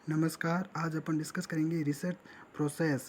नमस्कार, आज अपन डिस्कस करेंगे रिसर्च प्रोसेस।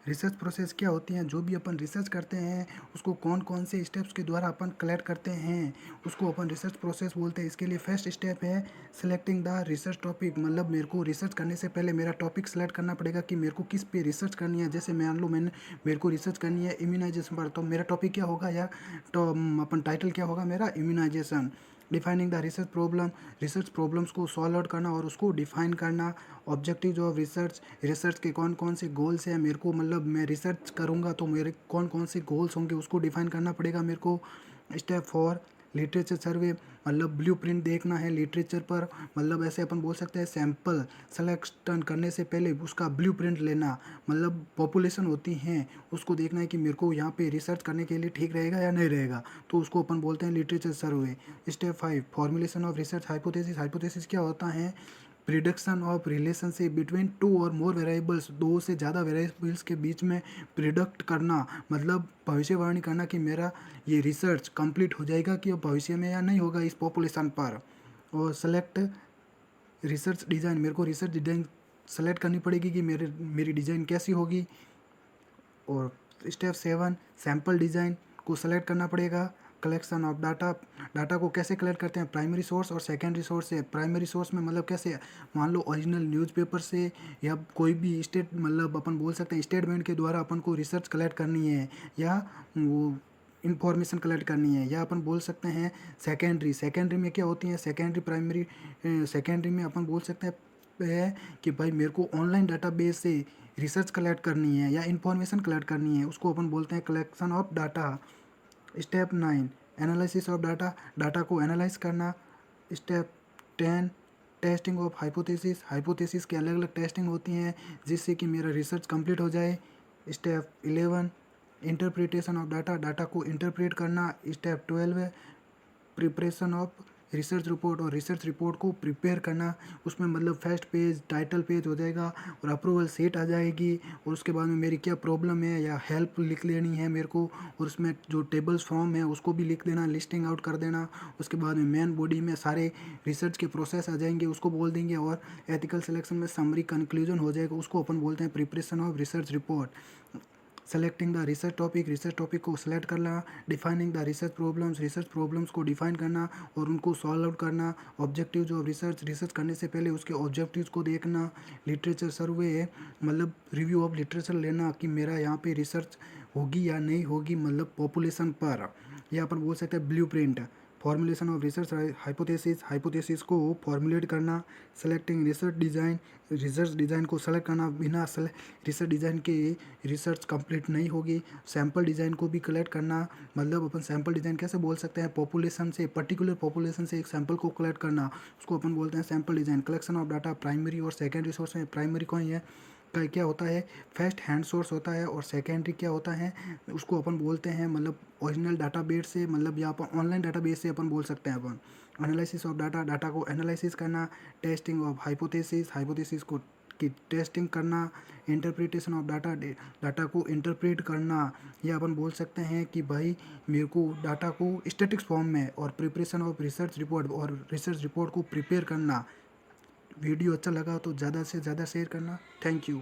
रिसर्च प्रोसेस क्या होती हैं? जो भी अपन रिसर्च करते हैं, उसको कौन-कौन से स्टेप्स के द्वारा अपन कलेक्ट करते हैं, उसको अपन रिसर्च प्रोसेस बोलते हैं। इसके लिए फर्स्ट स्टेप है सेलेक्टिंग द रिसर्च टॉपिक। मतलब मेरे को रिसर्च करने से पहले मेरा टॉपिक सेलेक्ट करना पड़ेगा कि मेरे को किस पे रिसर्च करनी है। जैसे मान लो मेरे को रिसर्च करनी है इम्यूनाइज़ेशन पर, तो मेरा टॉपिक क्या होगा या तो अपन टाइटल क्या होगा मेरा? Immunisation. Defining the research problem, research problems को सॉल्व आउट करना और उसको डिफाइन करना। ऑब्जेक्टिव ऑफ रिसर्च, रिसर्च के कौन-कौन से गोल्स हैं मेरे को, मतलब मैं रिसर्च करूँगा तो मेरे कौन-कौन से गोल्स होंगे उसको डिफाइन करना पड़ेगा मेरे को। स्टेप 4 लिटरेचर सर्वे, मतलब ब्लूप्रिंट देखना है लिटरेचर पर। मतलब ऐसे अपन बोल सकते हैं सैंपल सिलेक्शन करने से पहले उसका ब्लूप्रिंट लेना, मतलब पॉपुलेशन होती हैं उसको देखना है कि मेरे को यहाँ पे रिसर्च करने के लिए ठीक रहेगा या नहीं रहेगा, तो उसको अपन बोलते हैं literature survey. Step 5 formulation of research hypothesis. Hypothesis क्या होता है? Prediction of relationship between two और मोर वेरिएबल्स, दो से ज़्यादा वेरिएबल्स के बीच में प्रिडिक्ट करना, मतलब भविष्यवाणी करना कि मेरा ये रिसर्च कंप्लीट हो जाएगा कि भविष्य में या नहीं होगा इस पॉपुलेशन पर। और सेलेक्ट रिसर्च डिज़ाइन, मेरे को रिसर्च डिज़ाइन सेलेक्ट करनी पड़ेगी कि मेरी डिज़ाइन कैसी होगी। और स्टेप 7 सैंपल डिज़ाइन को सेलेक्ट करना पड़ेगा। कलेक्शन ऑफ डाटा, डाटा को कैसे कलेक्ट करते हैं? प्राइमरी सोर्स और सेकेंडरी सोर्स से। प्राइमरी सोर्स में मतलब कैसे, मान लो ओरिजिनल न्यूज़पेपर से या कोई भी स्टेट, मतलब अपन बोल सकते हैं स्टेटमेंट के द्वारा अपन को रिसर्च कलेक्ट करनी है या वो इंफॉर्मेशन कलेक्ट करनी है, या अपन बोल सकते हैं सेकेंडरी। सेकेंडरी में क्या होती है? सेकेंडरी प्राइमरी, सेकेंडरी में अपन बोल सकते हैं है कि भाई मेरे को ऑनलाइन डाटाबेस से रिसर्च कलेक्ट करनी है या इंफॉर्मेशन कलेक्ट करनी है, उसको अपन बोलते हैं collection of data. Step 9 analysis of data, data को एनालाइज करना। Step 10 testing of hypothesis, hypothesis की अलग अलग टेस्टिंग होती हैं जिससे कि मेरा रिसर्च कंप्लीट हो जाए। Step 11 interpretation of data, data को इंटरप्रेट करना। Step 12 preparation of research report, और रिसर्च रिपोर्ट को प्रिपेयर करना। उसमें मतलब फर्स्ट पेज टाइटल पेज हो जाएगा और अप्रूवल सीट आ जाएगी, और उसके बाद में मेरी क्या प्रॉब्लम है या हेल्प लिख लेनी है मेरे को, और उसमें जो टेबल्स फॉर्म है उसको भी लिख देना, लिस्टिंग आउट कर देना। उसके बाद में मेन बॉडी में सारे रिसर्च के प्रोसेस आ जाएंगे, उसको बोल देंगे, और एथिकल सिलेक्शन में समरी कंक्लूजन हो जाएगा, उसको अपन बोलते हैं preparation of research report. Selecting the research topic, research topic को सेलेक्ट करना। Defining the research problems, research problems को डिफाइन करना और उनको सॉल्व आउट करना। ऑब्जेक्टिव जो रिसर्च, रिसर्च करने से पहले उसके ऑब्जेक्टिव्स को देखना। लिटरेचर सर्वे, मतलब रिव्यू ऑफ लिटरेचर लेना कि मेरा यहाँ पे रिसर्च होगी या नहीं होगी, मतलब पॉपुलेशन पर। या अपन बोल सकते हैं blueprint. Formulation of research hypothesis, hypothesis को फॉर्मुलेट करना। Selecting research design, research design को सेलेक्ट करना, बिना रिसर्च डिज़ाइन के रिसर्च कंप्लीट नहीं होगी। सैंपल डिज़ाइन को भी कलेक्ट करना, मतलब अपन सैंपल डिज़ाइन कैसे बोल सकते हैं? पॉपुलेशन से, पर्टिकुलर पॉपुलेशन से एक सैंपल को कलेक्ट करना, उसको अपन बोलते हैं sample design. Collection of data primary और सेकेंडरी सोर्स में, प्राइमरी कौन है का क्या होता है? फर्स्ट हैंड सोर्स होता है, और सेकेंडरी क्या होता है? उसको अपन बोलते हैं मतलब ओरिजिनल डाटाबेस से, मतलब या अपन ऑनलाइन डाटाबेस से अपन बोल सकते हैं अपन। एनालिसिस ऑफ डाटा, डाटा को एनालिसिस करना। टेस्टिंग ऑफ हाइपोथेसिस, हाइपोथेसिस को की टेस्टिंग करना। इंटरप्रिटेशन ऑफ डाटा, डाटा को इंटरप्रेट करना, या अपन बोल सकते हैं कि भाई मेरे को डाटा को स्टैटिक्स फॉर्म में, और प्रिपरेशन ऑफ रिसर्च रिपोर्ट, और रिसर्च रिपोर्ट को प्रिपेयर करना। वीडियो अच्छा लगा तो ज़्यादा से ज़्यादा शेयर करना। Thank you.